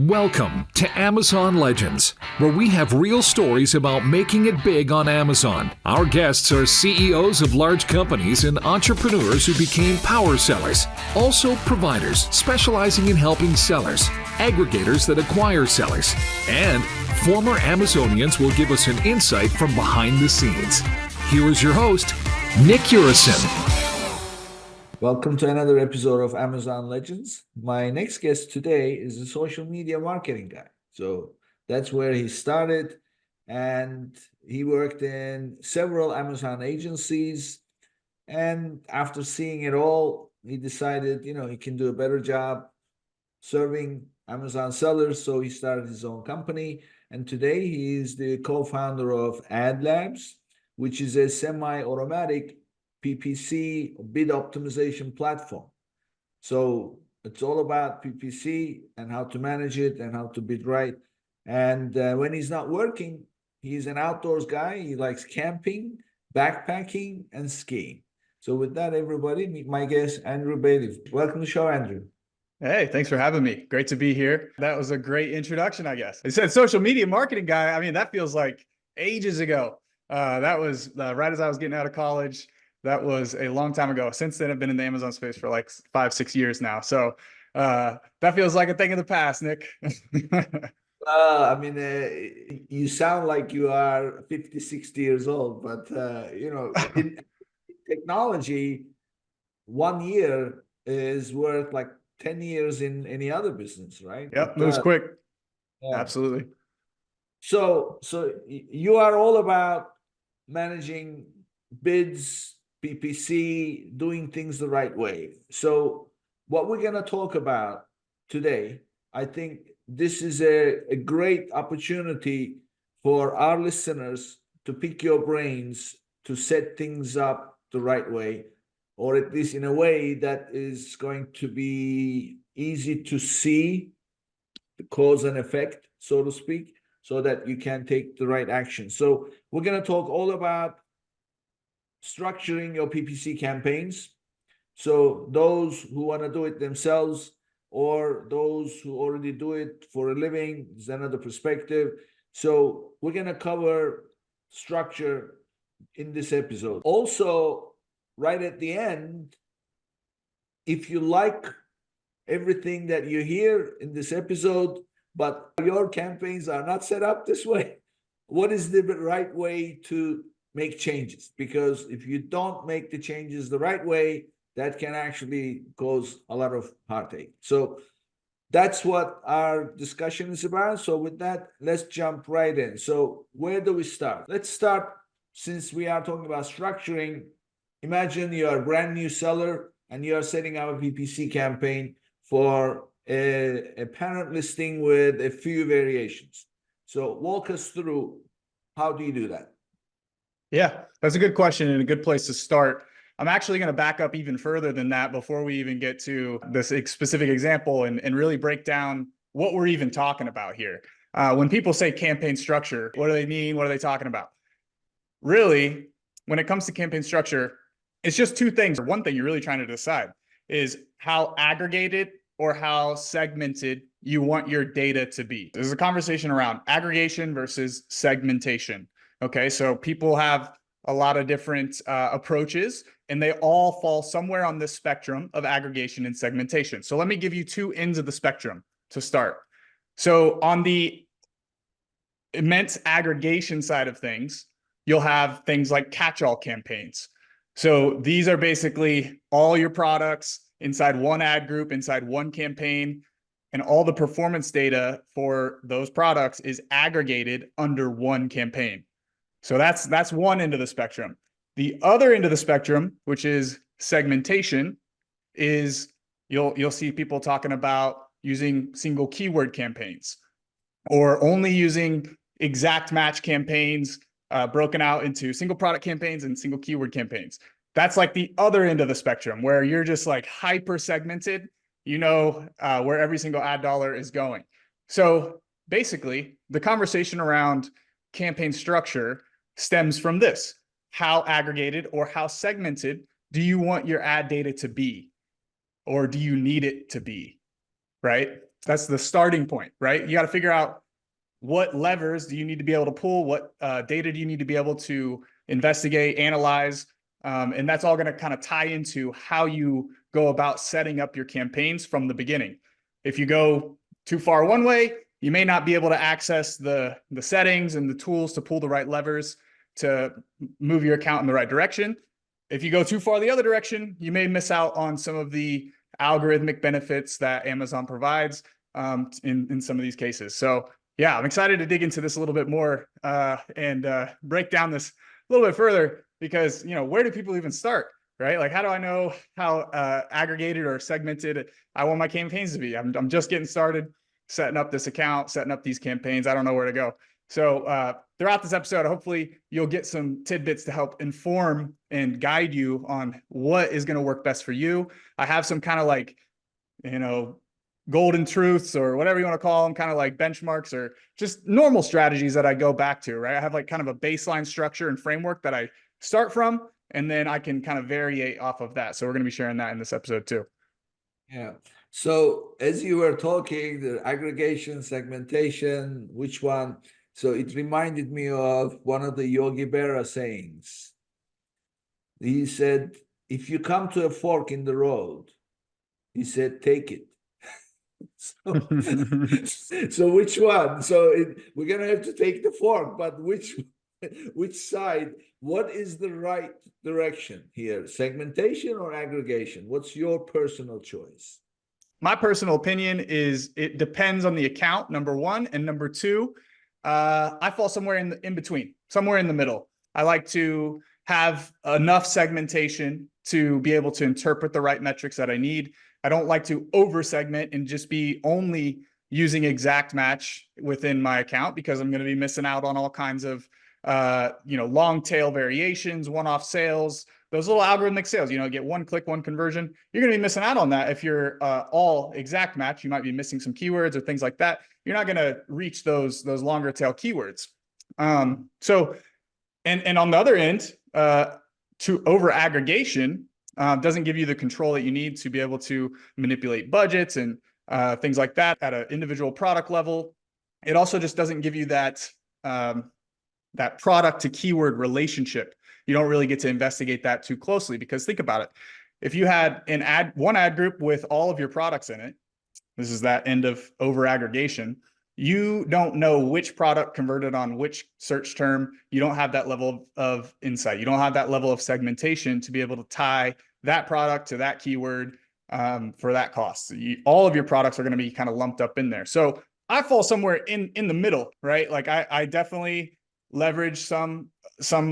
Welcome to Amazon Legends, where we have real stories about making it big on Amazon. Our guests are CEOs of large companies and entrepreneurs who became power sellers, also providers specializing in helping sellers, aggregators that acquire sellers, and former Amazonians will give us an insight from behind the scenes. Here is your host, Nick Urison. Welcome to another episode of Amazon Legends. My next guest today is a social media marketing guy. So that's where he started, and he worked in several Amazon agencies. And after seeing it all, he decided, he can do a better job serving Amazon sellers. So he started his own company. And today he is the co-founder of AdLabs, which is a semi-automatic PPC bid optimization platform. So it's all about PPC and how to manage it and how to bid right. And when he's not working, he's an outdoors guy. He likes camping, backpacking, and skiing. So with that, everybody, meet my guest, Andrew Bailiff. Welcome to the show, Andrew. Hey, thanks for having me. Great to be here. That was a great introduction, I guess. It said social media marketing guy. I mean, that feels like ages ago. That was right as I was getting out of college. That was a long time ago. Since then, I've been in the Amazon space for like 5-6 years now. So that feels like a thing of the past, Nick. You sound like you are 50, 60 years old, but, in technology, 1 year is worth like 10 years in any other business, right? Yep, moves quick. Yeah. Absolutely. So you are all about managing bids, PPC, doing things the right way. So what we're going to talk about today, I think this is a great opportunity for our listeners to pick your brains to set things up the right way, or at least in a way that is going to be easy to see the cause and effect, so to speak, so that you can take the right action. So we're going to talk all about structuring your PPC campaigns. So those who want to do it themselves or those who already do it for a living is another perspective. So we're going to cover structure in this episode. Also, right at the end, if you like everything that you hear in this episode, but your campaigns are not set up this way, what is the right way to make changes? Because if you don't make the changes the right way, that can actually cause a lot of heartache. So that's what our discussion is about. So with that, let's jump right in. So where do we start? Let's start, since we are talking about structuring. Imagine you're a brand new seller and you're setting up a PPC campaign for a parent listing with a few variations. So walk us through, how do you do that? Yeah, that's a good question and a good place to start. I'm actually going to back up even further than that before we even get to this specific example and really break down what we're even talking about here. When people say campaign structure, what do they mean? What are they talking about? Really, when it comes to campaign structure, it's just two things. One thing you're really trying to decide is how aggregated or how segmented you want your data to be. There's a conversation around aggregation versus segmentation. Okay, so people have a lot of different approaches, and they all fall somewhere on this spectrum of aggregation and segmentation. So let me give you two ends of the spectrum to start. So on the immense aggregation side of things, you'll have things like catch-all campaigns. So these are basically all your products inside one ad group, inside one campaign, and all the performance data for those products is aggregated under one campaign. So that's one end of the spectrum. The other end of the spectrum, which is segmentation, is you'll see people talking about using single keyword campaigns or only using exact match campaigns broken out into single product campaigns and single keyword campaigns. That's like the other end of the spectrum where you're just like hyper segmented, where every single ad dollar is going. So basically, the conversation around campaign structure stems from this. How aggregated or how segmented do you want your ad data to be? Or do you need it to be? Right? That's the starting point, right? You got to figure out what levers do you need to be able to pull, what data do you need to be able to investigate, analyze, and that's all going to kind of tie into how you go about setting up your campaigns from the beginning. If you go too far one way, you may not be able to access the settings and the tools to pull the right levers to move your account in the right direction. If you go too far the other direction, you may miss out on some of the algorithmic benefits that Amazon provides in some of these cases. So yeah, I'm excited to dig into this a little bit more and break down this a little bit further because, where do people even start, right? Like, how do I know how aggregated or segmented I want my campaigns to be? I'm just getting started setting up this account, setting up these campaigns. I don't know where to go. So throughout this episode, hopefully you'll get some tidbits to help inform and guide you on what is going to work best for you. I have some kind of like, golden truths or whatever you want to call them, kind of like benchmarks or just normal strategies that I go back to, right? I have like kind of a baseline structure and framework that I start from, and then I can kind of variate off of that. So we're going to be sharing that in this episode too. Yeah. So as you were talking, the aggregation, segmentation, which one? So it reminded me of one of the Yogi Berra sayings. He said, if you come to a fork in the road, he said, take it. So which one? So we're going to have to take the fork, but which side? What is the right direction here? Segmentation or aggregation? What's your personal choice? My personal opinion is it depends on the account, number one. And number two, I fall somewhere in between, somewhere in the middle. I like to have enough segmentation to be able to interpret the right metrics that I need. I don't like to over segment and just be only using exact match within my account because I'm going to be missing out on all kinds of, long tail variations, one-off sales, those little algorithmic sales, get one click, one conversion. You're going to be missing out on that. If you're all exact match, you might be missing some keywords or things like that. You're not going to reach those longer tail keywords. So on the other end, to over aggregation doesn't give you the control that you need to be able to manipulate budgets and things like that at an individual product level. It also just doesn't give you that product to keyword relationship. You don't really get to investigate that too closely because think about it. If you had one ad group with all of your products in it, this is that end of over aggregation. You don't know which product converted on which search term. You don't have that level of insight. You don't have that level of segmentation to be able to tie that product to that keyword for that cost. All of your products are going to be kind of lumped up in there. So I fall somewhere in the middle, right? Like I definitely leverage some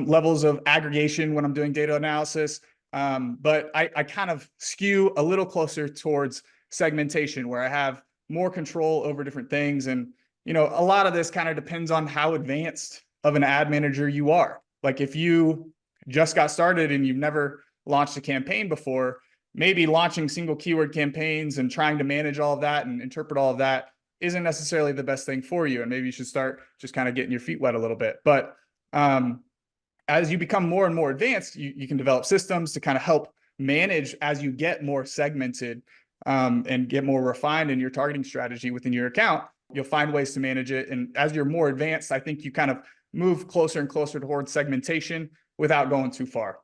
levels of aggregation when I'm doing data analysis, but I kind of skew a little closer towards segmentation where I have more control over different things. And, a lot of this kind of depends on how advanced of an ad manager you are. Like if you just got started and you've never launched a campaign before, maybe launching single keyword campaigns and trying to manage all of that and interpret all of that isn't necessarily the best thing for you. And maybe you should start just kind of getting your feet wet a little bit. But as you become more and more advanced, you can develop systems to kind of help manage as you get more segmented and get more refined in your targeting strategy within your account. You'll find ways to manage it. And as you're more advanced, I think you kind of move closer and closer towards segmentation without going too far.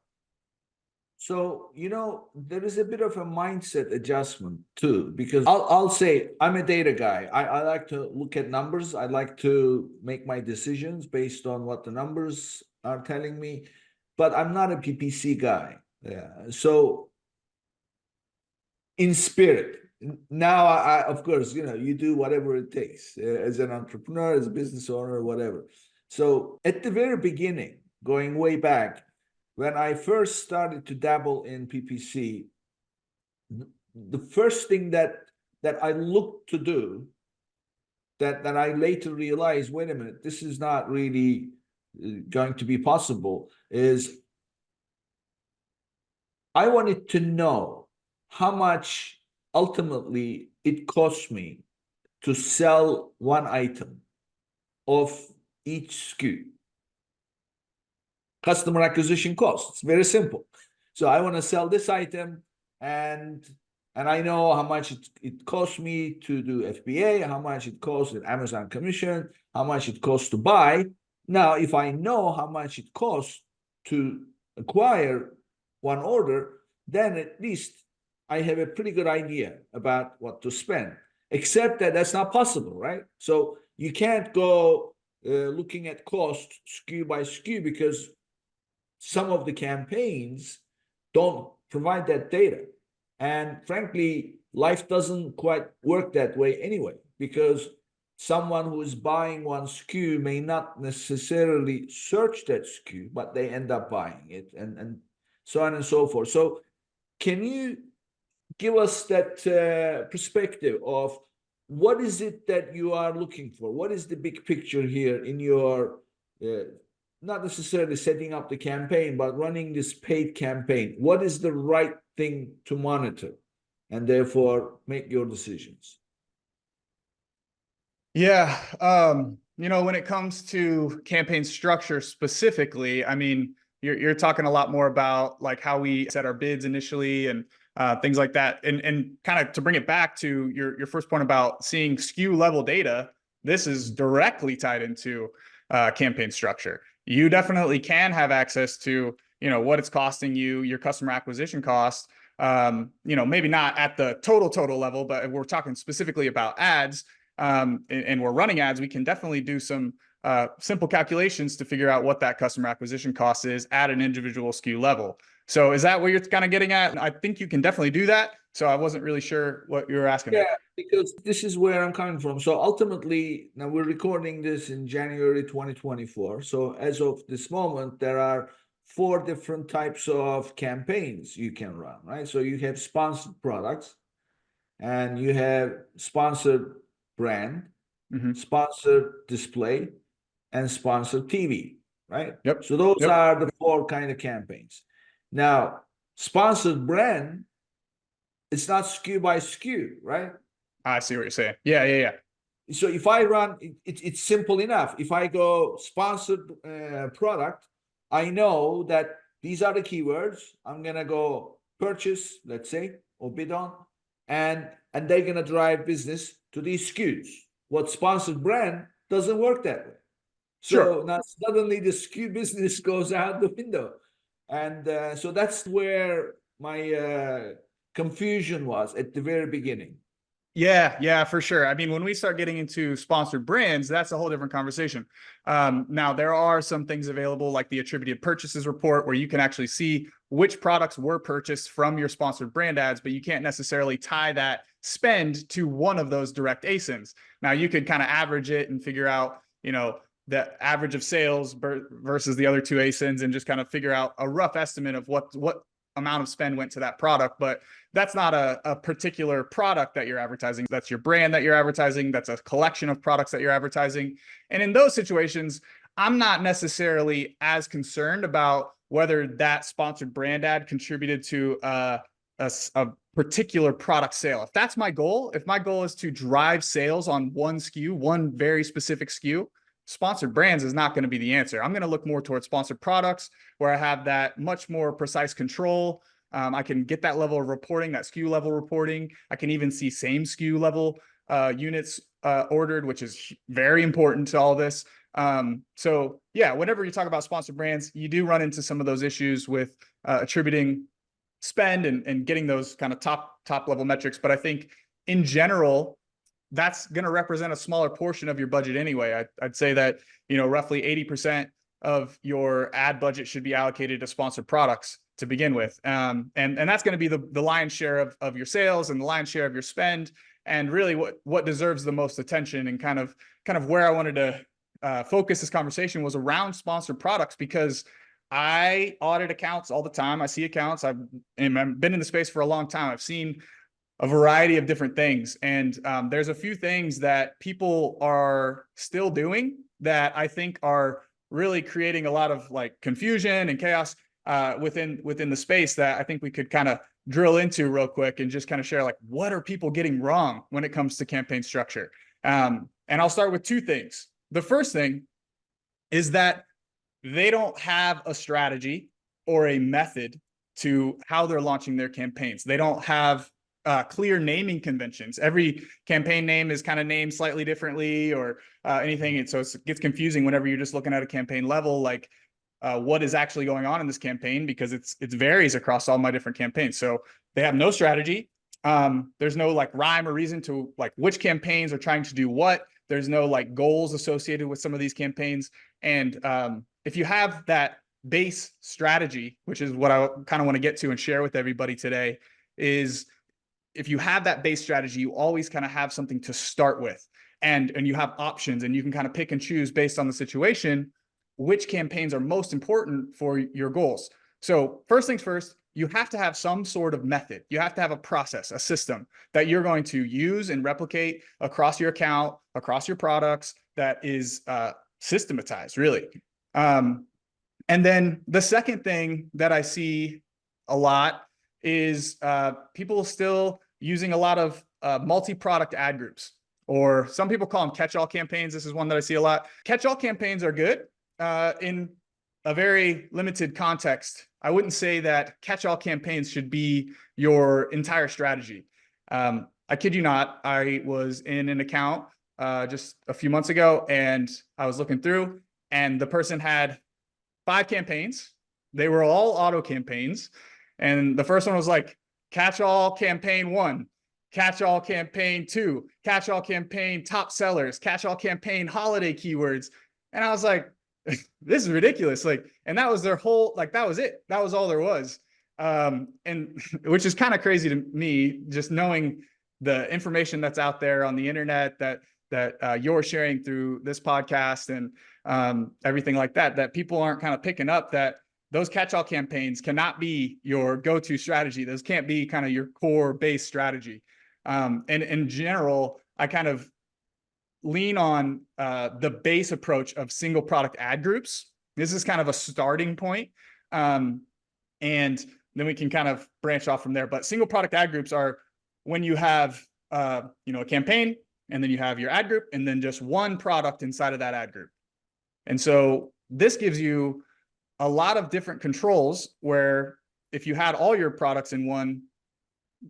So, there is a bit of a mindset adjustment too, because I'll say I'm a data guy. I like to look at numbers. I like to make my decisions based on what the numbers are telling me, but I'm not a PPC guy. Yeah. So in spirit, now I of course, you do whatever it takes as an entrepreneur, as a business owner, whatever. So at the very beginning, going way back, when I first started to dabble in PPC, the first thing that I looked to do, that I later realized, wait a minute, this is not really going to be possible, is I wanted to know how much ultimately it cost me to sell one item of each SKU. Customer acquisition cost. It's very simple. So I want to sell this item, and and I know how much it costs me to do FBA, how much it costs in Amazon commission, how much it costs to buy. Now, if I know how much it costs to acquire one order, then at least I have a pretty good idea about what to spend, except that that's not possible, right? So you can't go looking at cost SKU by SKU because some of the campaigns don't provide that data. And frankly, life doesn't quite work that way anyway, because someone who is buying one SKU may not necessarily search that SKU, but they end up buying it, and so on and so forth. So can you give us that perspective of what is it that you are looking for? What is the big picture here in your not necessarily setting up the campaign, but running this paid campaign? What is the right thing to monitor and therefore make your decisions? Yeah. When it comes to campaign structure specifically, I mean, you're talking a lot more about like how we set our bids initially and things like that. And kind of to bring it back to your first point about seeing SKU level data, this is directly tied into campaign structure. You definitely can have access to, what it's costing you, your customer acquisition cost. Maybe not at the total level, but if we're talking specifically about ads, and we're running ads, we can definitely do some simple calculations to figure out what that customer acquisition cost is at an individual SKU level. So is that what you're kind of getting at? I think you can definitely do that. So I wasn't really sure what you were asking. Yeah, because this is where I'm coming from. So ultimately, now we're recording this in January 2024. So as of this moment, there are 4 different types of campaigns you can run, right? So you have sponsored products, and you have sponsored brand, sponsored display, and sponsored TV, right? Yep. So those Yep. are the 4 kind of campaigns. Now, sponsored brand, it's not SKU by SKU, right? I see what you're saying. Yeah. So if I run, it's simple enough. If I go sponsored product, I know that these are the keywords I'm gonna go purchase, let's say, or bid on, and they're gonna drive business to these SKUs. What sponsored brand doesn't work that way. So Sure. now suddenly the SKU business goes out the window, and so that's where my confusion was at the very beginning. Yeah, for sure. I mean, when we start getting into sponsored brands, that's a whole different conversation. Now, there are some things available like the attributed purchases report where you can actually see which products were purchased from your sponsored brand ads, but you can't necessarily tie that spend to one of those direct ASINs. Now, you could kind of average it and figure out, the average of sales versus the other 2 ASINs and just kind of figure out a rough estimate of what amount of spend went to that product. But that's not a particular product that you're advertising. That's your brand that you're advertising. That's a collection of products that you're advertising. And in those situations, I'm not necessarily as concerned about whether that sponsored brand ad contributed to a particular product sale. If that's my goal, if my goal is to drive sales on one SKU, one very specific SKU, sponsored brands is not going to be the answer. I'm going to look more towards sponsored products where I have that much more precise control. I can get that level of reporting, that SKU level reporting. I can even see same SKU level units ordered, which is very important to all this. So yeah, whenever you talk about sponsored brands, you do run into some of those issues with attributing spend and getting those kind of top level metrics. But I think in general, that's going to represent a smaller portion of your budget anyway. I'd say that, roughly 80% of your ad budget should be allocated to sponsored products to begin with. And that's going to be the lion's share of your sales and the lion's share of your spend, and really what deserves the most attention. And kind of where I wanted to focus this conversation was around sponsored products, because I audit accounts all the time. I see accounts. I've been in the space for a long time. I've seen a variety of different things. And there's a few things that people are still doing that I think are really creating a lot of like confusion and chaos within the space that I think we could kind of drill into real quick and just kind of share, like, what are people getting wrong when it comes to campaign structure? And I'll start with 2 things. The first thing is that they don't have a strategy or a method to how they're launching their campaigns. They don't have clear naming conventions. Every campaign name is kind of named slightly differently or anything. And so it gets confusing whenever you're just looking at a campaign level, like what is actually going on in this campaign, because it varies across all my different campaigns. So they have no strategy. There's no like rhyme or reason to like which campaigns are trying to do what. There's no like goals associated with some of these campaigns. And if you have that base strategy, which is what I kind of want to get to and share with everybody today, is if you have that base strategy, you always kind of have something to start with, and you have options, and you can kind of pick and choose based on the situation which campaigns are most important for your goals. So first things first, you have to have some sort of method. You have to have a process, a system that you're going to use and replicate across your account, across your products, that is systematized, really. And then the second thing that I see a lot is people still using a lot of multi-product ad groups, or some people call them catch-all campaigns. This is one that I see a lot. Catch-all campaigns are good in a very limited context. I wouldn't say that catch-all campaigns should be your entire strategy. I kid you not, I was in an account just a few months ago, and I was looking through, and the person had 5 campaigns. They were all auto campaigns. And the first one was like catch-all campaign 1, catch-all campaign 2, catch-all campaign top sellers, catch-all campaign holiday keywords. And I was like, this is ridiculous. Like, and that was their whole, like, that was it. That was all there was. And which is kind of crazy to me, just knowing the information that's out there on the internet that you're sharing through this podcast and everything like that, that people aren't kind of picking up that those catch-all campaigns cannot be your go-to strategy. Those can't be kind of your core base strategy. And in general, I kind of lean on the base approach of single product ad groups. This is kind of a starting point. And then we can kind of branch off from there. But single product ad groups are when you have a campaign, and then you have your ad group, and then just one product inside of that ad group. And so this gives you a lot of different controls, where if you had all your products in one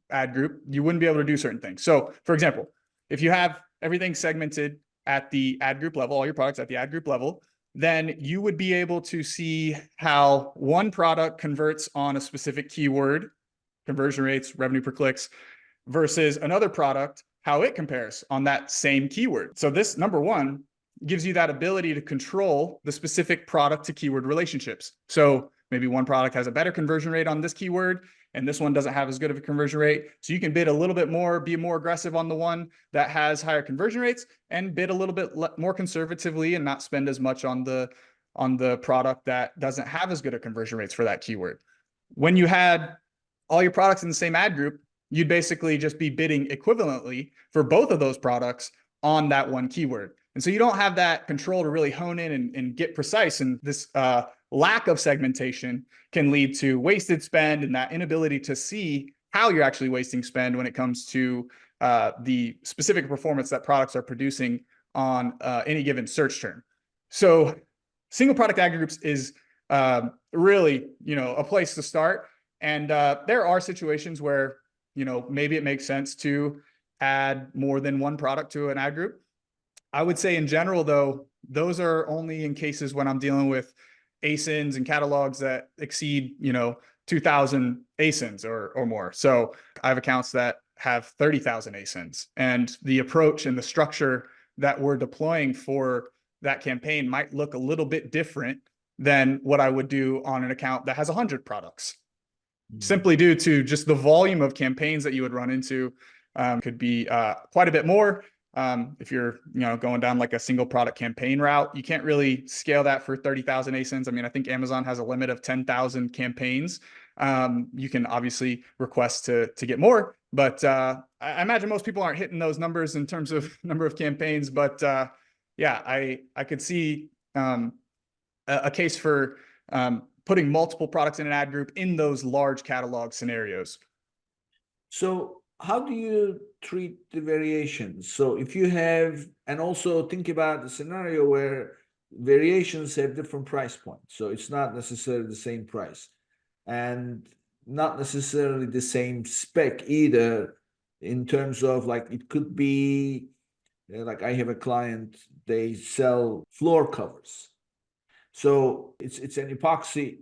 ad group, you wouldn't be able to do certain things. So for example, if you have everything segmented at the ad group level, all your products at the ad group level, then you would be able to see how one product converts on a specific keyword, conversion rates, revenue per clicks, versus another product, how it compares on that same keyword. So this, number one, gives you that ability to control the specific product to keyword relationships. So maybe one product has a better conversion rate on this keyword, and this one doesn't have as good of a conversion rate. So you can bid a little bit more, be more aggressive on the one that has higher conversion rates, and bid a little bit more conservatively and not spend as much on the product that doesn't have as good a conversion rates for that keyword. When you had all your products in the same ad group, you'd basically just be bidding equivalently for both of those products on that one keyword. And so you don't have that control to really hone in and get precise. And this lack of segmentation can lead to wasted spend and that inability to see how you're actually wasting spend when it comes to the specific performance that products are producing on any given search term. So single product ad groups is really, a place to start. And there are situations where, maybe it makes sense to add more than one product to an ad group. I would say in general, though, those are only in cases when I'm dealing with ASINs and catalogs that exceed, 2,000 ASINs or more. So I have accounts that have 30,000 ASINs, and the approach and the structure that we're deploying for that campaign might look a little bit different than what I would do on an account that has 100 products. Simply due to just the volume of campaigns that you would run into could be quite a bit more. If you're, going down like a single product campaign route, you can't really scale that for 30,000 ASINs. I mean, I think Amazon has a limit of 10,000 campaigns. You can obviously request to get more, but I imagine most people aren't hitting those numbers in terms of number of campaigns. But yeah, I could see a case for putting multiple products in an ad group in those large catalog scenarios. So how do you treat the variations? So if you have, and also think about the scenario where variations have different price points. So it's not necessarily the same price and not necessarily the same spec either. in terms of like, it could be like I have a client, they sell floor covers. So it's an epoxy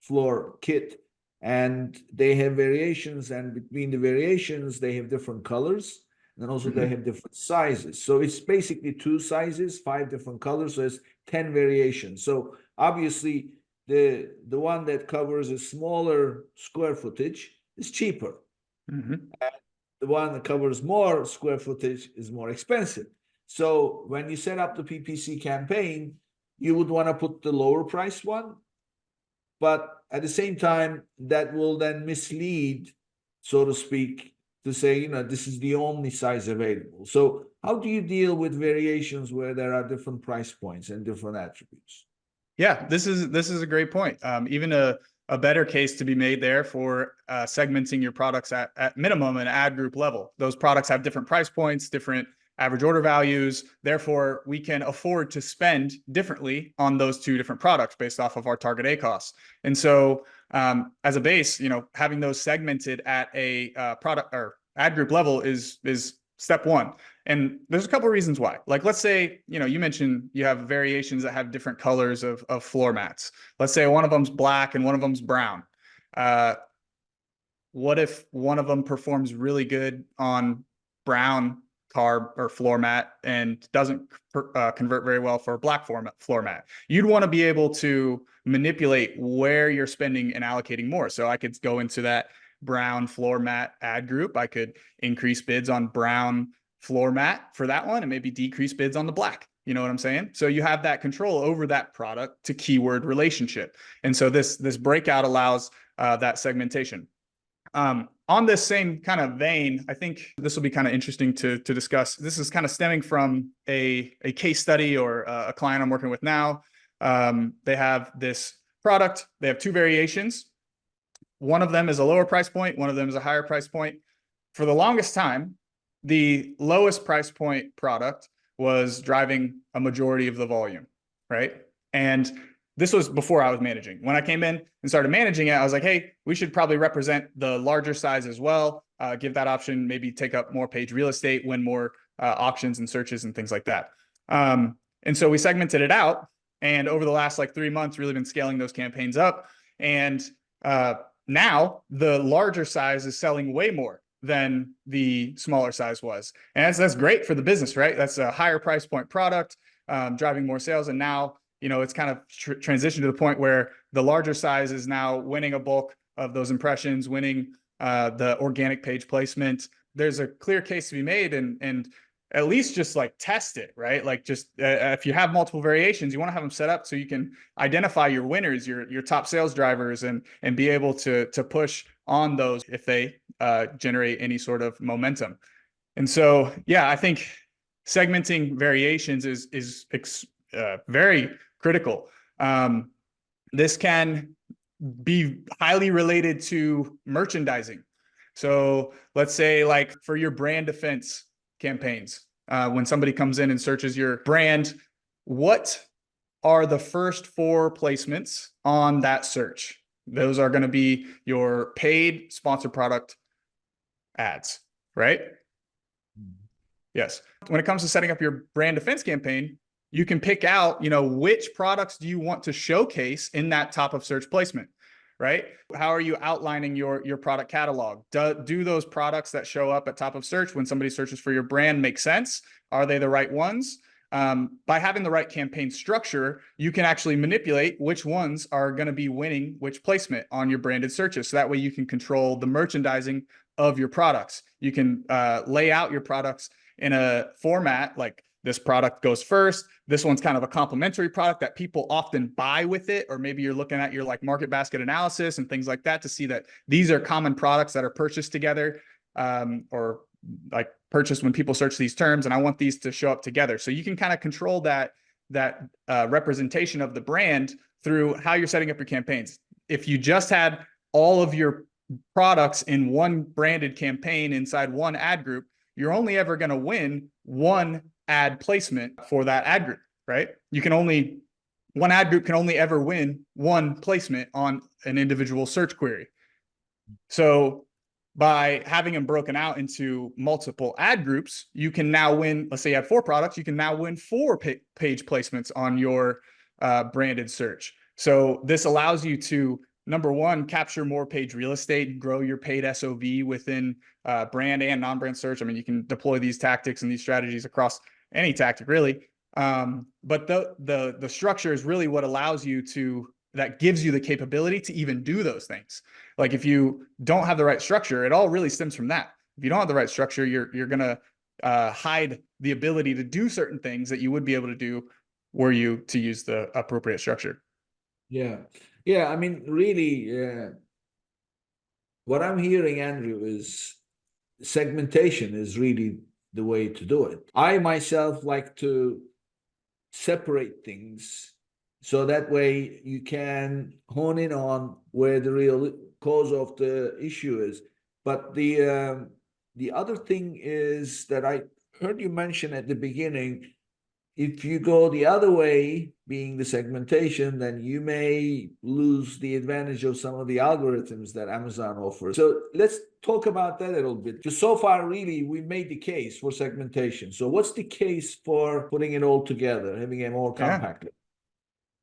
floor kit, and they have variations, and between the variations they have different colors, and also they have different sizes. So it's basically 2 sizes, 5 different colors, so it's 10 variations. So obviously the one that covers a smaller square footage is cheaper. The one that covers more square footage is more expensive. So when you set up the PPC campaign, you would want to put the lower price one, but at the same time, that will then mislead, so to speak, to say, this is the only size available. So how do you deal with variations where there are different price points and different attributes? Yeah, this is a great point. Even a better case to be made there for segmenting your products at minimum and ad group level. Those products have different price points, different average order values. Therefore, we can afford to spend differently on those two different products based off of our target ACoS. And so as a base, having those segmented at a product or ad group level is step one. And there's a couple of reasons why. Like, let's say, you mentioned you have variations that have different colors of floor mats. Let's say one of them's black and one of them's brown. What if one of them performs really good on brown carb or floor mat and doesn't convert very well for a black floor mat? You'd want to be able to manipulate where you're spending and allocating more. So I could go into that brown floor mat ad group. I could increase bids on brown floor mat for that one and maybe decrease bids on the black. You know what I'm saying? So you have that control over that product to keyword relationship. And so this breakout allows that segmentation. On this same kind of vein, I think this will be kind of interesting to discuss. This is kind of stemming from a case study or a client I'm working with now. They have this product. They have 2 variations. One of them is a lower price point. One of them is a higher price point. For the longest time, the lowest price point product was driving a majority of the volume, right? And this was before I was managing. When I came in and started managing it, I was like, hey, we should probably represent the larger size as well. Give that option, maybe take up more page real estate, win more auctions and searches and things like that. And so we segmented it out. And over the last 3 months, really been scaling those campaigns up. And now the larger size is selling way more than the smaller size was. And that's great for the business, right? That's a higher price point product, driving more sales. And now, it's kind of transitioned to the point where the larger size is now winning a bulk of those impressions, winning the organic page placement. There's a clear case to be made, and at least just test it, right? If you have multiple variations, you want to have them set up so you can identify your winners, your top sales drivers, and be able to push on those if they generate any sort of momentum. And so, yeah, I think segmenting variations is very critical. This can be highly related to merchandising. So let's say for your brand defense campaigns, when somebody comes in and searches your brand, what are the first 4 placements on that search? Those are going to be your paid sponsored product ads, right? Yes. When it comes to setting up your brand defense campaign, you can pick out, which products do you want to showcase in that top of search placement, right? How are you outlining your product catalog? Do those products that show up at top of search when somebody searches for your brand make sense? Are they the right ones? By having the right campaign structure, you can actually manipulate which ones are going to be winning which placement on your branded searches. So that way you can control the merchandising of your products. You can lay out your products in a format like this product goes first. This one's kind of a complementary product that people often buy with it. Or maybe you're looking at your market basket analysis and things like that to see that these are common products that are purchased together, or purchased when people search these terms. And I want these to show up together. So you can kind of control that representation of the brand through how you're setting up your campaigns. If you just had all of your products in one branded campaign inside one ad group, you're only ever going to win one ad placement for that ad group, right? One ad group can only ever win one placement on an individual search query. So by having them broken out into multiple ad groups, you can now win, let's say you had 4 products, you can now win 4 page placements on your branded search. So this allows you to, number one, capture more page real estate, grow your paid SOV within brand and non-brand search. I mean, you can deploy these tactics and these strategies across any tactic, really. But the structure is really what allows you to, that gives you the capability to even do those things. Like if you don't have the right structure, it all really stems from that. If you don't have the right structure, you're gonna hide the ability to do certain things that you would be able to do were you to use the appropriate structure. Yeah. Yeah. I mean, really, what I'm hearing, Andrew, is segmentation is really the way to do it. I myself like to separate things so that way you can hone in on where the real cause of the issue is. But the other thing is that I heard you mention at the beginning, if you go the other way, being the segmentation, then you may lose the advantage of some of the algorithms that Amazon offers. So let's talk about that a little bit. Because so far, really, we made the case for segmentation. So what's the case for putting it all together, having it more compact?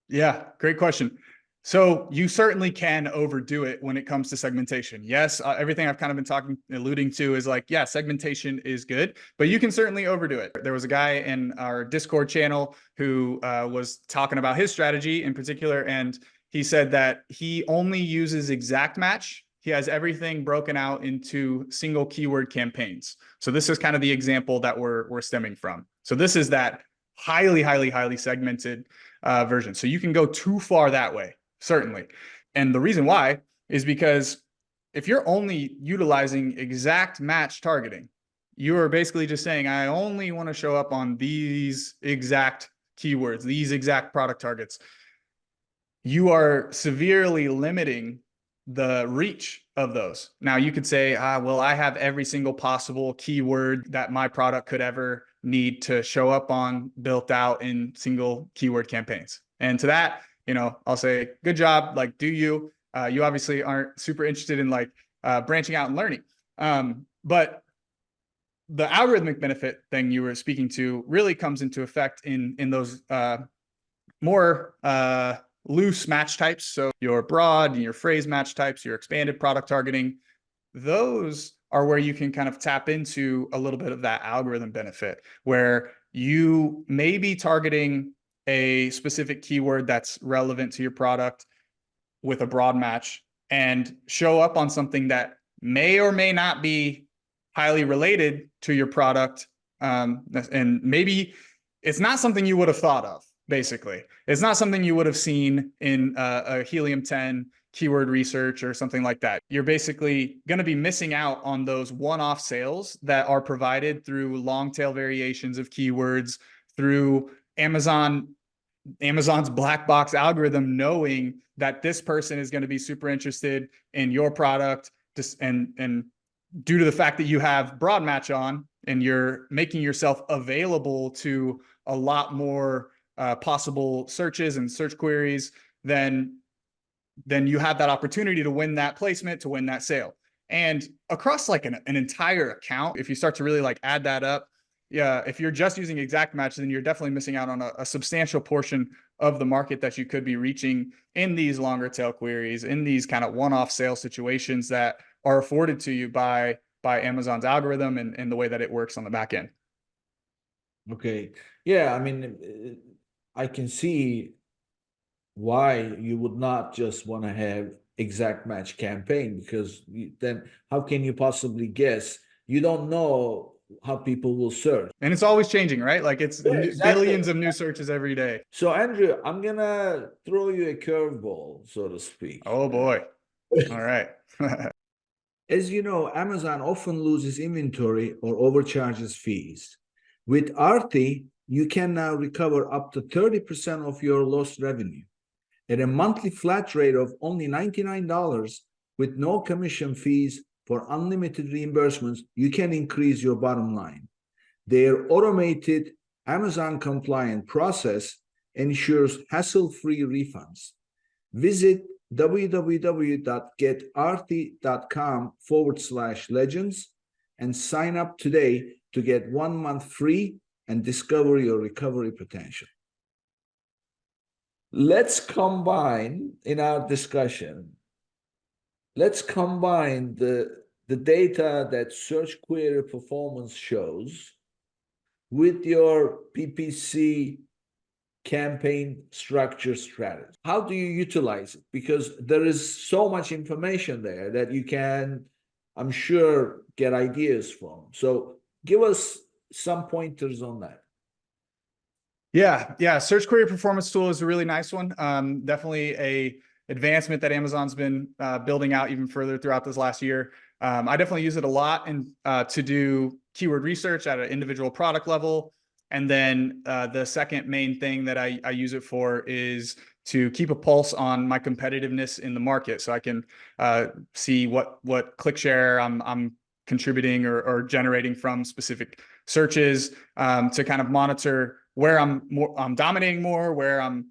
Yeah, great question. So you certainly can overdo it when it comes to segmentation. Yes, everything I've kind of been alluding to is like, yeah, segmentation is good, but you can certainly overdo it. There was a guy in our Discord channel who was talking about his strategy in particular, and he said that he only uses exact match. He has everything broken out into single keyword campaigns. So this is kind of the example that we're stemming from. So this is that highly segmented version. So you can go too far that way. Certainly. And the reason why is because if you're only utilizing exact match targeting, you are basically just saying, I only want to show up on these exact keywords, these exact product targets. You are severely limiting the reach of those. Now you could say, well, I have every single possible keyword that my product could ever need to show up on built out in single keyword campaigns. And to that, I'll say, good job. Like, do you? You obviously aren't super interested in like branching out and learning. But the algorithmic benefit thing you were speaking to really comes into effect in those more loose match types. So your broad and your phrase match types, your expanded product targeting, those are where you can kind of tap into a little bit of that algorithm benefit, where you may be targeting a specific keyword that's relevant to your product with a broad match and show up on something that may or may not be highly related to your product. And maybe it's not something you would have thought of, basically. It's not something you would have seen in a Helium 10 keyword research or something like that. You're basically going to be missing out on those one-off sales that are provided through long tail variations of keywords, through Amazon's black box algorithm, knowing that this person is going to be super interested in your product, and due to the fact that you have broad match on and you're making yourself available to a lot more possible searches and search queries, then you have that opportunity to win that placement, to win that sale. And across like an entire account, if you start to really like add that up, yeah, if you're just using exact match, then you're definitely missing out on a substantial portion of the market that you could be reaching in these longer tail queries, in these kind of one-off sale situations that are afforded to you by Amazon's algorithm and the way that it works on the back end. Okay. Yeah, I mean, I can see why you would not just want to have exact match campaign, because then how can you possibly guess? You don't know how people will search. And it's always changing, right? Like it's exactly. Billions of new searches every day. So Andrew, I'm gonna throw you a curveball, so to speak. Oh boy. All right. As you know, Amazon often loses inventory or overcharges fees. With Arti, you can now recover up to 30% of your lost revenue. At a monthly flat rate of only $99 with no commission fees for unlimited reimbursements, you can increase your bottom line. Their automated Amazon-compliant process ensures hassle-free refunds. Visit www.getarthi.com/legends and sign up today to get 1 month free and discover your recovery potential. Let's combine in our discussion, let's combine the data that search query performance shows with your PPC campaign structure strategy. How do you utilize it? Because there is so much information there that you can, I'm sure, get ideas from. So give us some pointers on that. Yeah. Search query performance tool is a really nice one. Definitely a advancement that Amazon's been building out even further throughout this last year. I definitely use it a lot to do keyword research at an individual product level. And then the second main thing that I use it for is to keep a pulse on my competitiveness in the market, so I can see what click share I'm contributing or generating from specific searches, to kind of monitor where I'm dominating more, where I'm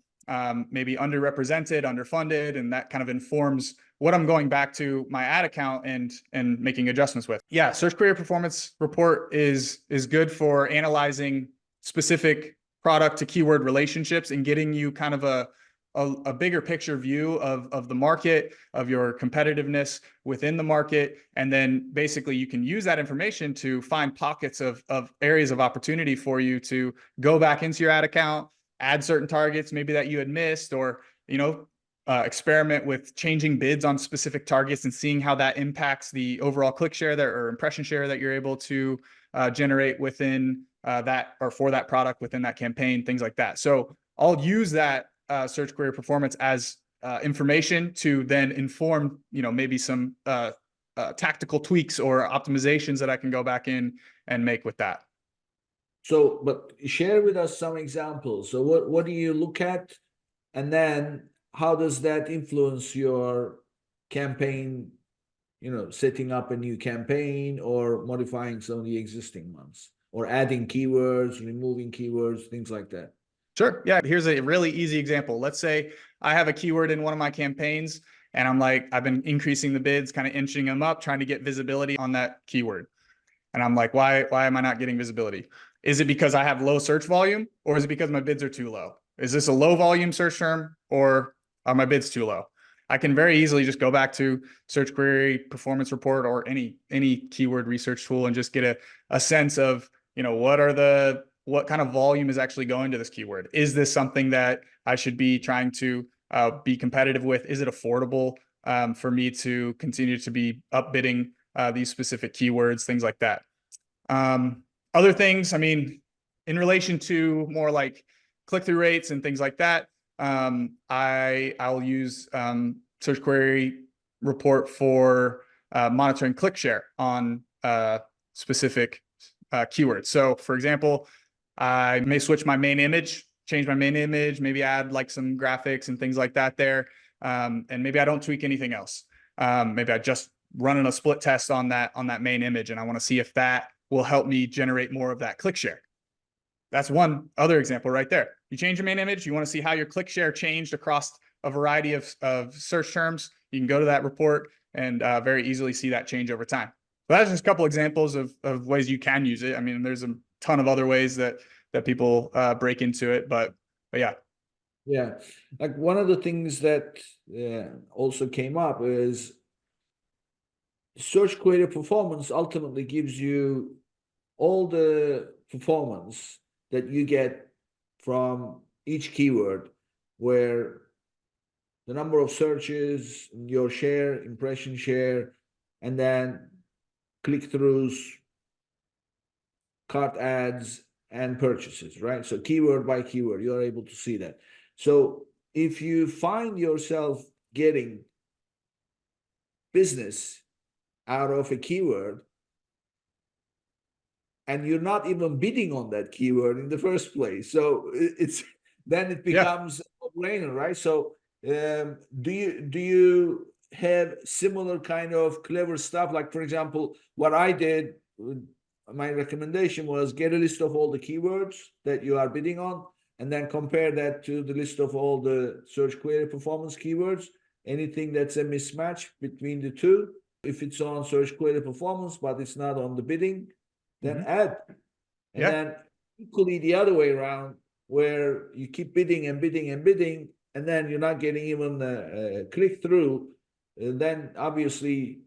maybe underrepresented, underfunded, and that kind of informs what I'm going back to my ad account and making adjustments with. Yeah, search query performance report is good for analyzing specific product to keyword relationships and getting you kind of a bigger picture view of the market, of your competitiveness within the market. And then basically you can use that information to find pockets of areas of opportunity for you to go back into your ad account, add certain targets maybe that you had missed, or, experiment with changing bids on specific targets and seeing how that impacts the overall click share there or impression share that you're able to generate within that or for that product within that campaign, things like that. So I'll use that search query performance as information to then inform, maybe some tactical tweaks or optimizations that I can go back in and make with that. So, but share with us some examples. So what do you look at? And then how does that influence your campaign, setting up a new campaign or modifying some of the existing ones or adding keywords, removing keywords, things like that? Sure. Yeah. Here's a really easy example. Let's say I have a keyword in one of my campaigns and I've been increasing the bids, kind of inching them up, trying to get visibility on that keyword. And I'm like, why am I not getting visibility? Is it because I have low search volume, or is it because my bids are too low? Is this a low volume search term, or are my bids too low? I can very easily just go back to search query performance report or any keyword research tool and just get a sense of, what kind of volume is actually going to this keyword? Is this something that I should be trying to be competitive with? Is it affordable for me to continue to be upbidding these specific keywords, things like that? Other things, in relation to more like click-through rates and things like that, I'll use search query report for monitoring click share on specific keywords. So for example, I may switch my main image, change my main image, maybe add like some graphics and things like that there. And maybe I don't tweak anything else. Maybe I just running a split test on that main image, and I want to see if that will help me generate more of that click share. That's one other example right there. You change your main image, you want to see how your click share changed across a variety of search terms. You can go to that report and very easily see that change over time. So that's just a couple examples of ways you can use it. There's a ton of other ways that people break into it, but yeah. Yeah, like one of the things that also came up is search query performance ultimately gives you all the performance that you get from each keyword, where the number of searches, your share, impression share, and then click-throughs, cart ads, and purchases, right? So keyword by keyword, you're able to see that. So if you find yourself getting business out of a keyword and you're not even bidding on that keyword in the first place, so it becomes a no-brainer, right? So do you have similar kind of clever stuff? Like, for example, what I did, my recommendation was get a list of all the keywords that you are bidding on, and then compare that to the list of all the search query performance keywords, anything that's a mismatch between the two. If it's on search query performance, but it's not on the bidding, then add. And then equally the other way around, where you keep bidding and bidding and bidding, and then you're not getting even a click through, then obviously,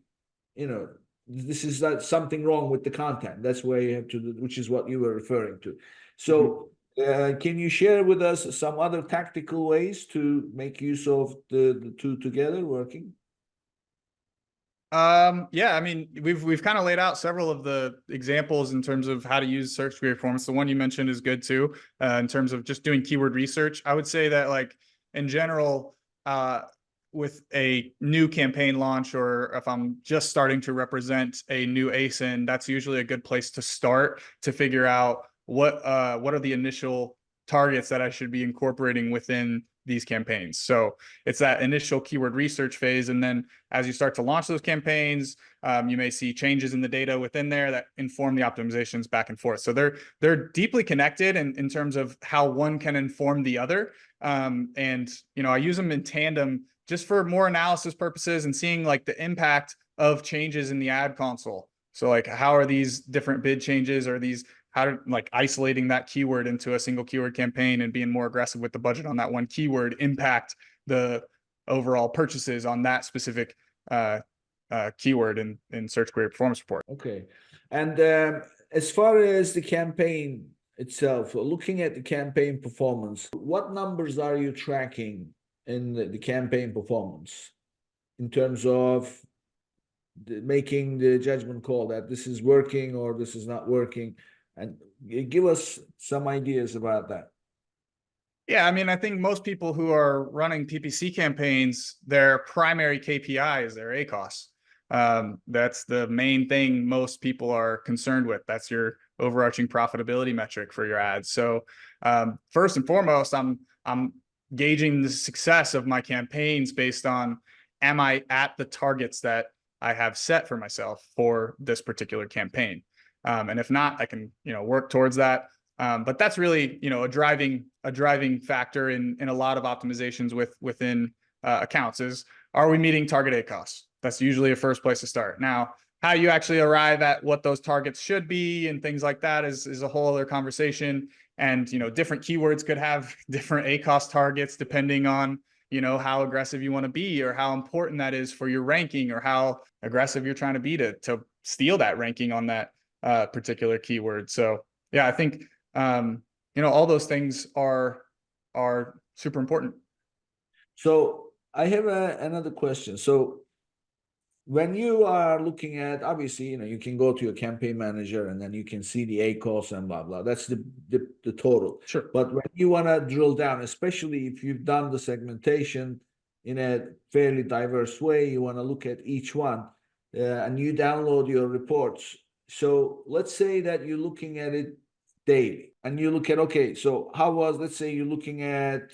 this is something wrong with the content. That's where you have to do, which is what you were referring to. So can you share with us some other tactical ways to make use of the two together working? Yeah, I mean, we've kind of laid out several of the examples in terms of how to use search query performance. The one you mentioned is good too, in terms of just doing keyword research. I would say that, like, in general, with a new campaign launch, or if I'm just starting to represent a new ASIN, that's usually a good place to start to figure out what are the initial targets that I should be incorporating within these campaigns. So it's that initial keyword research phase. And then as you start to launch those campaigns, you may see changes in the data within there that inform the optimizations back and forth. So they're deeply connected in terms of how one can inform the other. And, I use them in tandem just for more analysis purposes and seeing, like, the impact of changes in the ad console. So, like, how are these different bid changes, or like, isolating that keyword into a single keyword campaign and being more aggressive with the budget on that one keyword impact the overall purchases on that specific keyword in search query performance report. Okay. And as far as the campaign itself, looking at the campaign performance, what numbers are you tracking in the campaign performance in terms of making the judgment call that this is working or this is not working? And give us some ideas about that. Yeah, I mean, I think most people who are running PPC campaigns, their primary KPI is their ACoS. That's the main thing most people are concerned with. That's your overarching profitability metric for your ads. So first and foremost, I'm gauging the success of my campaigns based on, am I at the targets that I have set for myself for this particular campaign? And if not, I can, work towards that. But that's really, a driving factor in a lot of optimizations within accounts is, are we meeting target ACoS? That's usually a first place to start. Now, how you actually arrive at what those targets should be and things like that is a whole other conversation. And, different keywords could have different ACoS targets depending on, how aggressive you want to be, or how important that is for your ranking, or how aggressive you're trying to be to steal that ranking on that particular keyword. So yeah, I think, all those things are super important. So I have another question. So when you are looking at, obviously, you can go to your campaign manager and then you can see the ACoS and blah, blah. That's the total. Sure. But when you want to drill down, especially if you've done the segmentation in a fairly diverse way, you want to look at each one and you download your reports. So let's say that you're looking at it daily and you look at, okay, so let's say you're looking at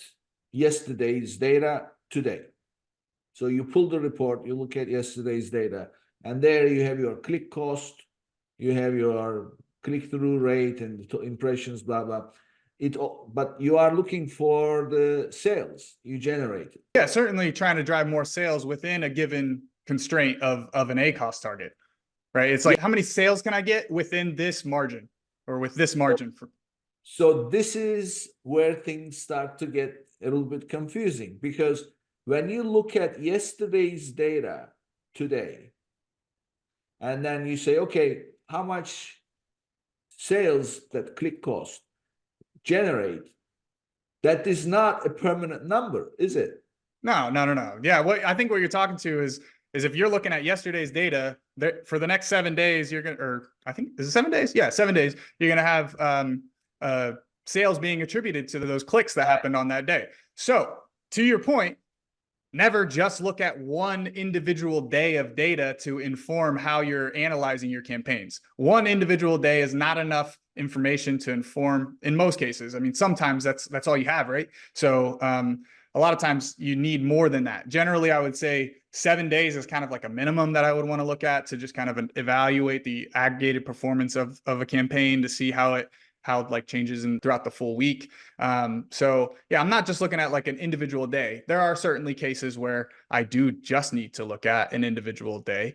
yesterday's data today. So you pull the report, you look at yesterday's data, and there you have your click cost, you have your click-through rate and impressions, blah, blah. But you are looking for the sales you generated. Yeah, certainly trying to drive more sales within a given constraint of an ACoS target, right? It's like, how many sales can I get within this margin, or with this margin? So this is where things start to get a little bit confusing, because when you look at yesterday's data today, and then you say, okay, how much sales that click cost generate, that is not a permanent number, is it? No. Yeah, I think what you're talking to is if you're looking at yesterday's data, for the next 7 days, you're going to, or I think, is it 7 days? Yeah, 7 days, you're going to have sales being attributed to those clicks that happened on that day. So to your point, never just look at one individual day of data to inform how you're analyzing your campaigns. One individual day is not enough information to inform in most cases. I mean, sometimes that's all you have, right? So a lot of times you need more than that. Generally, I would say 7 days is kind of like a minimum that I would want to look at to just kind of evaluate the aggregated performance of a campaign, to see how it how like changes in throughout the full week. So yeah, I'm not just looking at like an individual day. There are certainly cases where I do just need to look at an individual day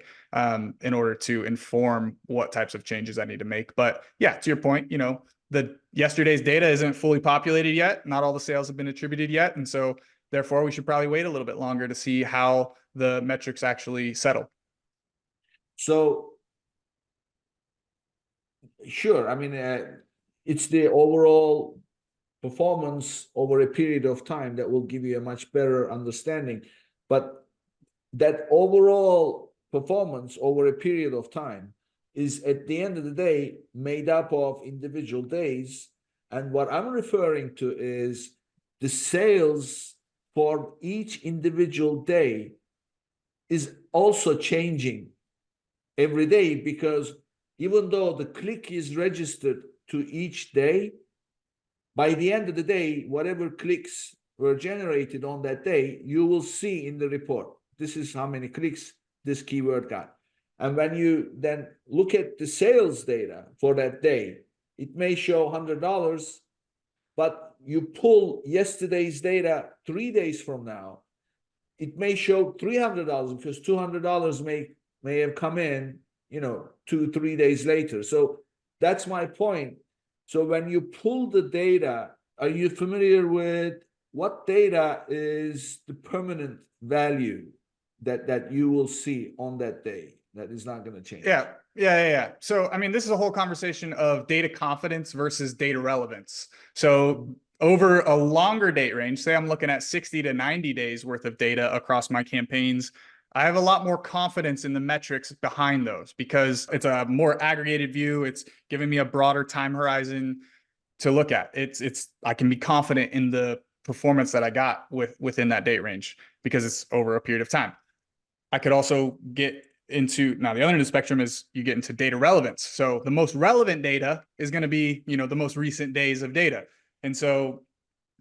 in order to inform what types of changes I need to make. But yeah, to your point, you know, the yesterday's data isn't fully populated yet. Not all the sales have been attributed yet. And so therefore we should probably wait a little bit longer to see how the metrics actually settle. So sure, I mean, it's the overall performance over a period of time that will give you a much better understanding. But that overall performance over a period of time is at the end of the day made up of individual days. And what I'm referring to is the sales for each individual day is also changing every day, because even though the click is registered to each day, by the end of the day, whatever clicks were generated on that day, you will see in the report, this is how many clicks this keyword got. And when you then look at the sales data for that day, it may show $100, but you pull yesterday's data 3 days from now, it may show $300 because $200 may have come in, you know, 2-3 days later. So that's my point. So when you pull the data, are you familiar with what data is the permanent value that you will see on that day that is not going to change? Yeah. So, I mean, this is a whole conversation of data confidence versus data relevance. So over a longer date range, say I'm looking at 60 to 90 days worth of data across my campaigns, I have a lot more confidence in the metrics behind those because it's a more aggregated view. It's giving me a broader time horizon to look at. I can be confident in the performance that I got within that date range because it's over a period of time. I could also get into, now the other end of the spectrum is you get into data relevance. So the most relevant data is going to be, you know, the most recent days of data. And so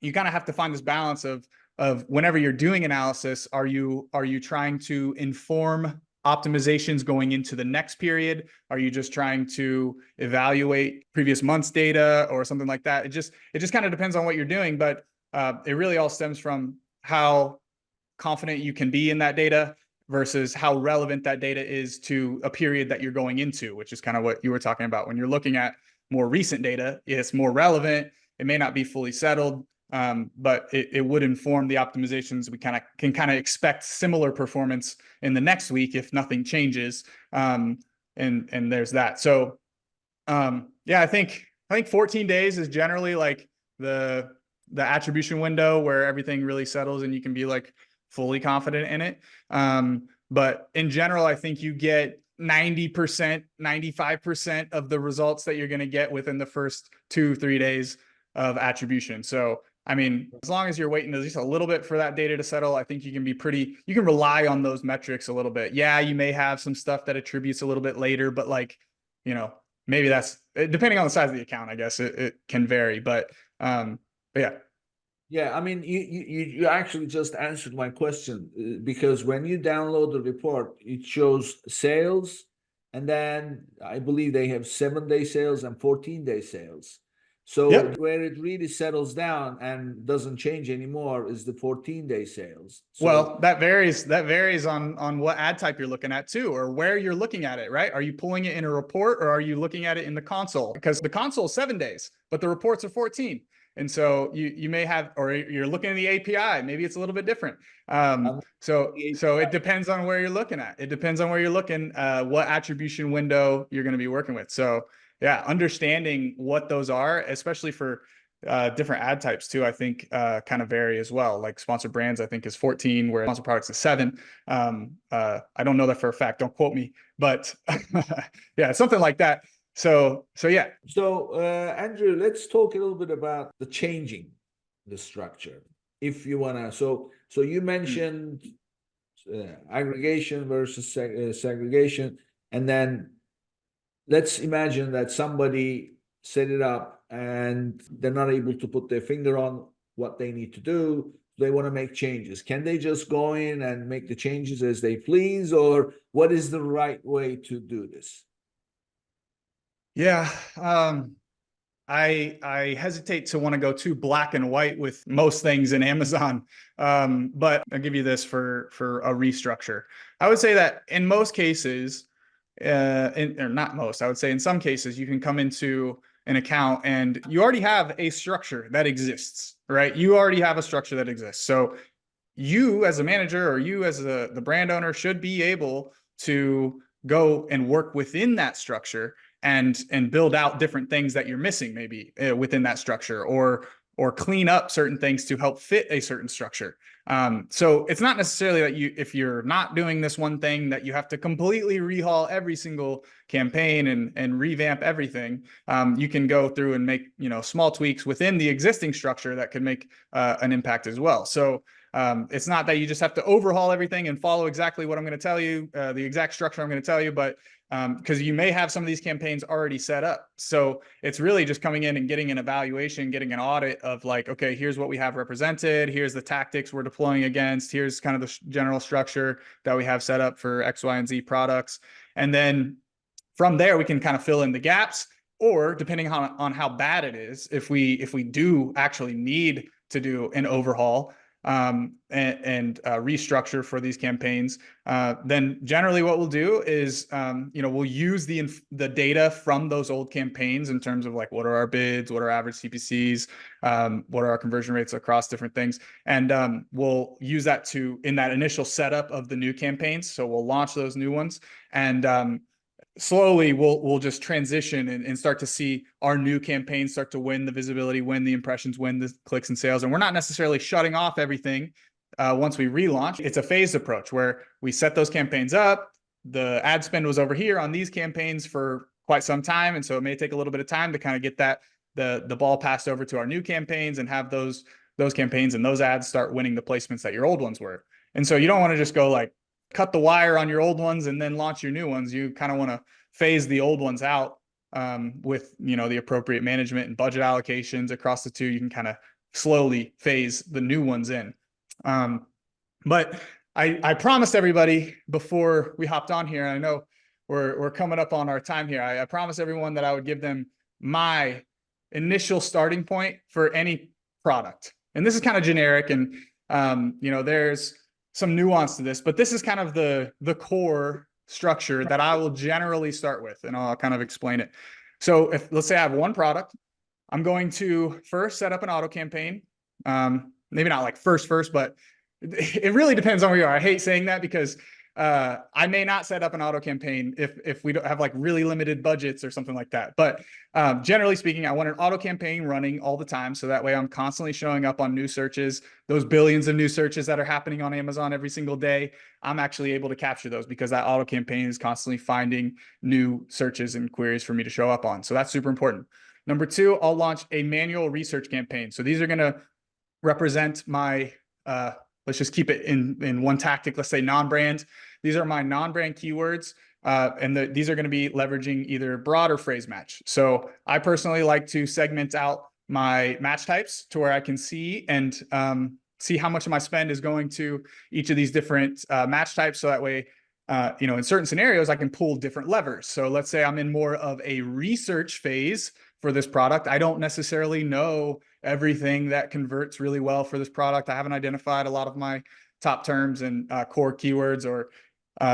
you kind of have to find this balance of whenever you're doing analysis, are you trying to inform optimizations going into the next period? Are you just trying to evaluate previous month's data or something like that? It just kind of depends on what you're doing, but it really all stems from how confident you can be in that data versus how relevant that data is to a period that you're going into, which is kind of what you were talking about. When you're looking at more recent data, it's more relevant. It may not be fully settled, but it would inform the optimizations. We can expect similar performance in the next week if nothing changes. And there's that. So yeah, I think 14 days is generally like the attribution window where everything really settles and you can be like fully confident in it. But in general, I think you get 90%, 95% of the results that you're going to get within the first 2-3 days of attribution. So, I mean, as long as you're waiting at least a little bit for that data to settle, I think you can rely on those metrics a little bit. Yeah, you may have some stuff that attributes a little bit later, but like, you know, maybe that's depending on the size of the account, I guess it can vary, but yeah. Yeah, I mean, you actually just answered my question because when you download the report, it shows sales, and then I believe they have 7-day sales and 14-day sales. So Yep. where it really settles down and doesn't change anymore is the 14-day sales. So, well, that varies on what ad type you're looking at too, or where you're looking at it, right? Are you pulling it in a report or are you looking at it in the console? Because the console is 7 days, but the reports are 14. And so you may have, or you're looking at the API, maybe it's a little bit different. So it depends on where you're looking at. It depends on where you're looking, what attribution window you're going to be working with. So yeah, understanding what those are, especially for different ad types too, I think kind of vary as well. Like sponsored brands, I think is 14, where sponsored products is 7. I don't know that for a fact. Don't quote me, but yeah, something like that. So yeah. So Andrew, let's talk a little bit about the changing the structure. If you wanna, so you mentioned aggregation versus segregation, and then let's imagine that somebody set it up and they're not able to put their finger on what they need to do. They want to make changes. Can they just go in and make the changes as they please, or what is the right way to do this? Yeah. I hesitate to want to go too black and white with most things in Amazon, but I'll give you this for a restructure. I would say that in most cases, or not most, I would say in some cases, you can come into an account and you already have a structure that exists, right? You already have a structure that exists. So you as a manager or you as the brand owner should be able to go and work within that structure and build out different things that you're missing maybe within that structure, or clean up certain things to help fit a certain structure. So it's not necessarily that if you're not doing this one thing, that you have to completely rehaul every single campaign and revamp everything. You can go through and make, small tweaks within the existing structure that could make an impact as well. So it's not that you just have to overhaul everything and follow exactly what I'm going to tell you, the exact structure I'm going to tell you, but because you may have some of these campaigns already set up. So it's really just coming in and getting an evaluation, getting an audit of like, okay, here's what we have represented. Here's the tactics we're deploying against. Here's kind of the general structure that we have set up for X, Y, and Z products. And then from there, we can kind of fill in the gaps, or depending on how bad it is, if we do actually need to do an overhaul, and restructure for these campaigns, then generally what we'll do is, we'll use the data from those old campaigns in terms of like, what are our bids, what are average CPCs, what are our conversion rates across different things. And we'll use that in that initial setup of the new campaigns. So we'll launch those new ones, and slowly we'll just transition and start to see our new campaigns start to win the visibility, win the impressions, win the clicks and sales. And we're not necessarily shutting off everything once we relaunch. It's a phased approach where we set those campaigns up. The ad spend was over here on these campaigns for quite some time. And so it may take a little bit of time to kind of get the ball passed over to our new campaigns and have those campaigns and those ads start winning the placements that your old ones were. And so you don't want to just go like, cut the wire on your old ones and then launch your new ones. You kind of want to phase the old ones out with, the appropriate management and budget allocations across the two. You can kind of slowly phase the new ones in. But I promised everybody before we hopped on here, and I know we're coming up on our time here. I promised everyone that I would give them my initial starting point for any product. And this is kind of generic, and there's some nuance to this, but this is kind of the core structure that I will generally start with, and I'll kind of explain it. So if, let's say I have one product, I'm going to first set up an auto campaign. Maybe not like first, but it really depends on where you are. I hate saying that because I may not set up an auto campaign if we don't have like really limited budgets or something like that. But generally speaking, I want an auto campaign running all the time. So that way I'm constantly showing up on new searches, those billions of new searches that are happening on Amazon every single day. I'm actually able to capture those because that auto campaign is constantly finding new searches and queries for me to show up on. So that's super important. Number two, I'll launch a manual research campaign. So these are going to represent my, let's just keep it in one tactic. Let's say non-brand. These are my non-brand keywords. And these are going to be leveraging either broad or phrase match. So I personally like to segment out my match types to where I can see and see how much of my spend is going to each of these different match types. So that way, in certain scenarios, I can pull different levers. So let's say I'm in more of a research phase for this product. I don't necessarily know everything that converts really well for this product. I haven't identified a lot of my top terms and core keywords or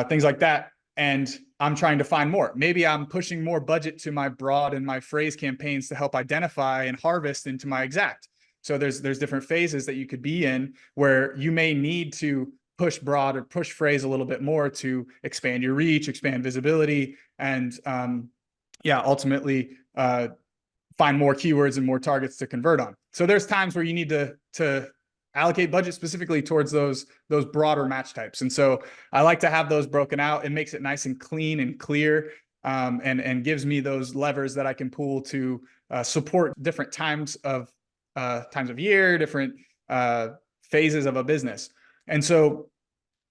things like that. And I'm trying to find more. Maybe I'm pushing more budget to my broad and my phrase campaigns to help identify and harvest into my exact. So there's different phases that you could be in where you may need to push broad or push phrase a little bit more to expand your reach, expand visibility, and ultimately find more keywords and more targets to convert on. So there's times where you need to allocate budget specifically towards those broader match types. And so I like to have those broken out. It makes it nice and clean and clear, and gives me those levers that I can pull to support different times of year, different phases of a business. And so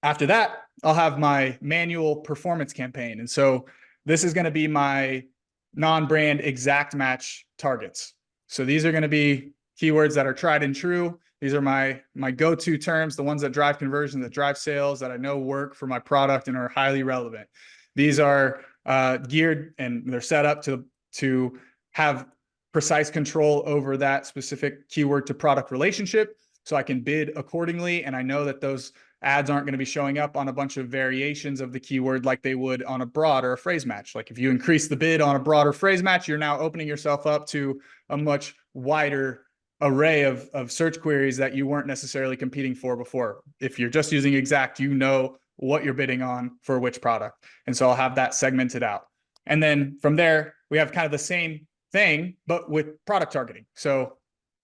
after that, I'll have my manual performance campaign. And so this is going to be my non-brand exact match targets. So these are going to be keywords that are tried and true. These are my go-to terms, the ones that drive conversion, that drive sales, that I know work for my product and are highly relevant. These are geared and they're set up to have precise control over that specific keyword to product relationship. So I can bid accordingly. And I know that those ads aren't going to be showing up on a bunch of variations of the keyword like they would on a broad or a phrase match. Like if you increase the bid on a broader phrase match, you're now opening yourself up to a much wider array of search queries that you weren't necessarily competing for before. If you're just using exact, you know what you're bidding on for which product. And so I'll have that segmented out. And then from there, we have kind of the same thing, but with product targeting. So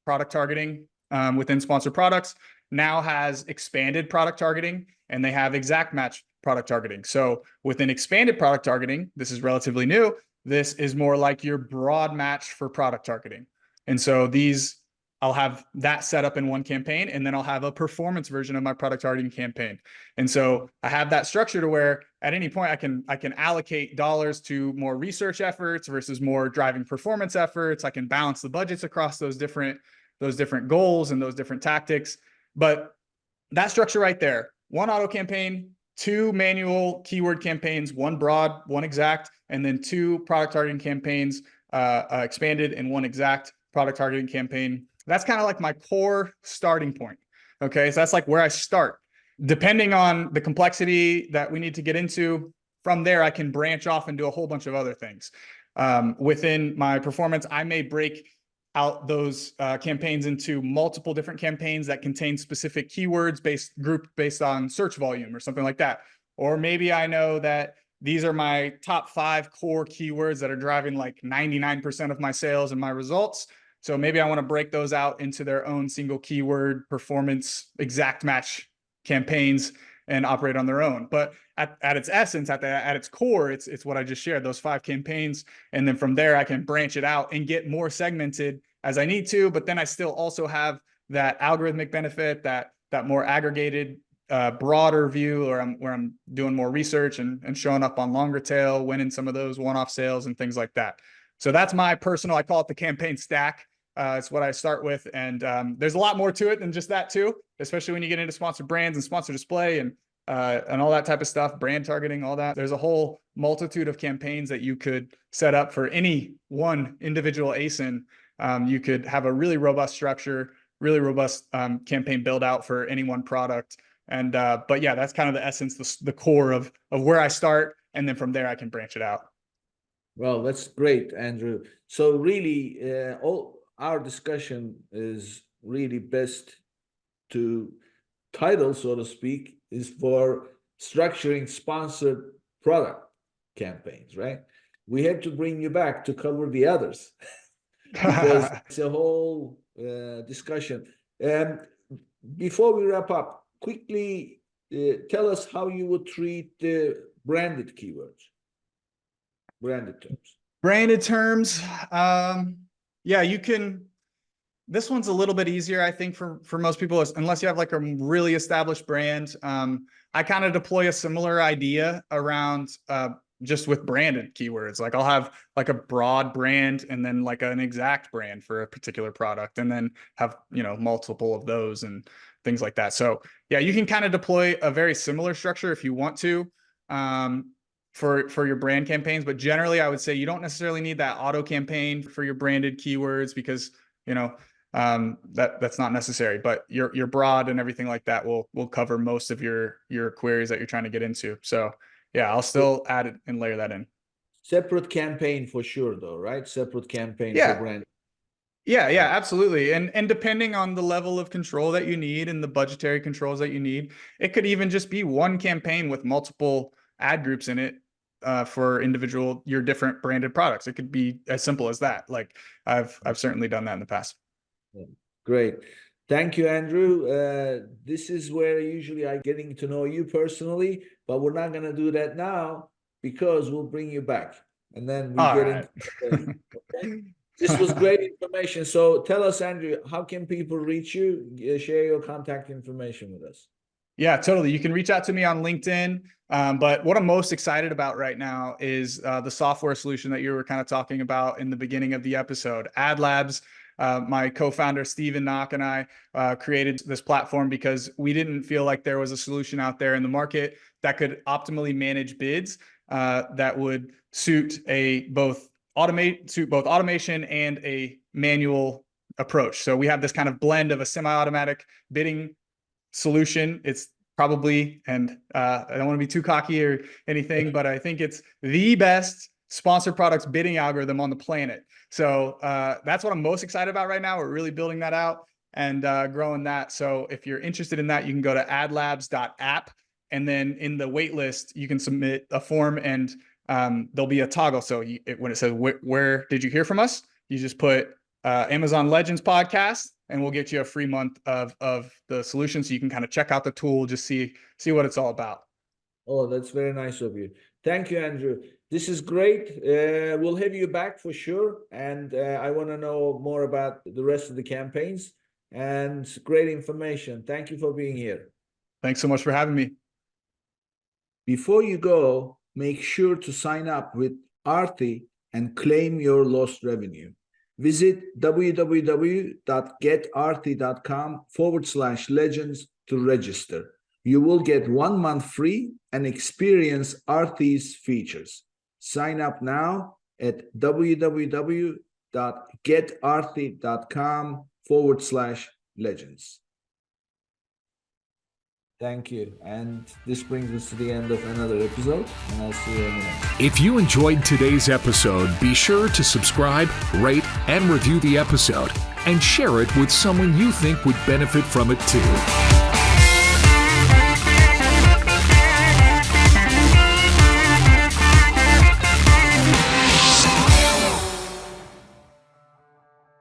product targeting within sponsored products now has expanded product targeting, and they have exact match product targeting. So within expanded product targeting, this is relatively new. This is more like your broad match for product targeting. And so these, I'll have that set up in one campaign, and then I'll have a performance version of my product targeting campaign. And so I have that structure to where at any point I can allocate dollars to more research efforts versus more driving performance efforts. I can balance the budgets across those different goals and those different tactics. But that structure right there, one auto campaign, two manual keyword campaigns, one broad, one exact, and then two product targeting campaigns, expanded, and one exact product targeting campaign. That's kind of like my core starting point. Okay, so that's like where I start. Depending on the complexity that we need to get into, from there, I can branch off and do a whole bunch of other things. Within my performance, I may break out those campaigns into multiple different campaigns that contain specific keywords based on search volume or something like that. Or maybe I know that these are my top 5 core keywords that are driving like 99% of my sales and my results. So maybe I want to break those out into their own single keyword performance exact match campaigns and operate on their own. But at its essence, at its core, it's what I just shared, those 5 campaigns. And then from there, I can branch it out and get more segmented as I need to. But then I still also have that algorithmic benefit, that more aggregated, broader view, where I'm doing more research and showing up on longer tail, winning some of those one-off sales and things like that. So that's my personal, I call it the campaign stack. It's what I start with. And there's a lot more to it than just that too, especially when you get into sponsored brands and sponsor display and all that type of stuff, brand targeting, all that. There's a whole multitude of campaigns that you could set up for any one individual ASIN. You could have a really robust structure, really robust campaign build out for any one product. And but yeah, that's kind of the essence, the core of where I start. And then from there, I can branch it out. Well, that's great, Andrew. So really, all our discussion is really best to title, so to speak, is for structuring sponsored product campaigns, right? We had to bring you back to cover the others because it's a whole discussion. Before we wrap up, quickly tell us how you would treat the branded keywords, branded terms. Branded terms. Yeah, you can. This one's a little bit easier, I think, for most people, unless you have like a really established brand. I kind of deploy a similar idea around just with branded keywords. Like I'll have like a broad brand and then like an exact brand for a particular product, and then have, multiple of those and things like that. So yeah, you can kind of deploy a very similar structure if you want to for your brand campaigns. But generally, I would say you don't necessarily need that auto campaign for your branded keywords because, that's not necessary. But your broad and everything like that will cover most of your queries that you're trying to get into. So yeah, I'll still add it and layer that in. Separate campaign for sure, though, right? Separate campaign for brand. Yeah, absolutely. And depending on the level of control that you need and the budgetary controls that you need, it could even just be one campaign with multiple ad groups in it for your different branded products. It could be as simple as that. Like I've certainly done that in the past. Great. Thank you, Andrew. This is where usually I'm getting to know you personally, but we're not going to do that now because we'll bring you back. And then we get into okay? This was great information. So tell us, Andrew, how can people reach you? Share your contact information with us. Yeah, totally. You can reach out to me on LinkedIn. But what I'm most excited about right now is the software solution that you were kind of talking about in the beginning of the episode. Ad Labs, my co-founder, Steven Knock, and I created this platform because we didn't feel like there was a solution out there in the market that could optimally manage bids that would suit both both automation and a manual approach. So we have this kind of blend of a semi-automatic bidding solution. It's probably, and I don't want to be too cocky or anything, but I think it's the best sponsored products bidding algorithm on the planet. So that's what I'm most excited about right now. We're really building that out and growing that. So if you're interested in that, you can go to adlabs.app, and then in the wait list, you can submit a form, and there'll be a toggle. So when it says, where did you hear from us? You just put Amazon Legends podcast, and we'll get you a free month of the solution. So you can kind of check out the tool, just see what it's all about. Oh, that's very nice of you. Thank you, Andrew. This is great. We'll have you back for sure. And I want to know more about the rest of the campaigns, and great information. Thank you for being here. Thanks so much for having me. Before you go, make sure to sign up with Aarti and claim your lost revenue. Visit www.getaarti.com/legends to register. You will get 1 month free and experience Aarti's features. Sign up now at www.getaarti.com/legends. Thank you. And this brings us to the end of another episode, and I'll see you in the next. If you enjoyed today's episode, be sure to subscribe, rate, and review the episode, and share it with someone you think would benefit from it too.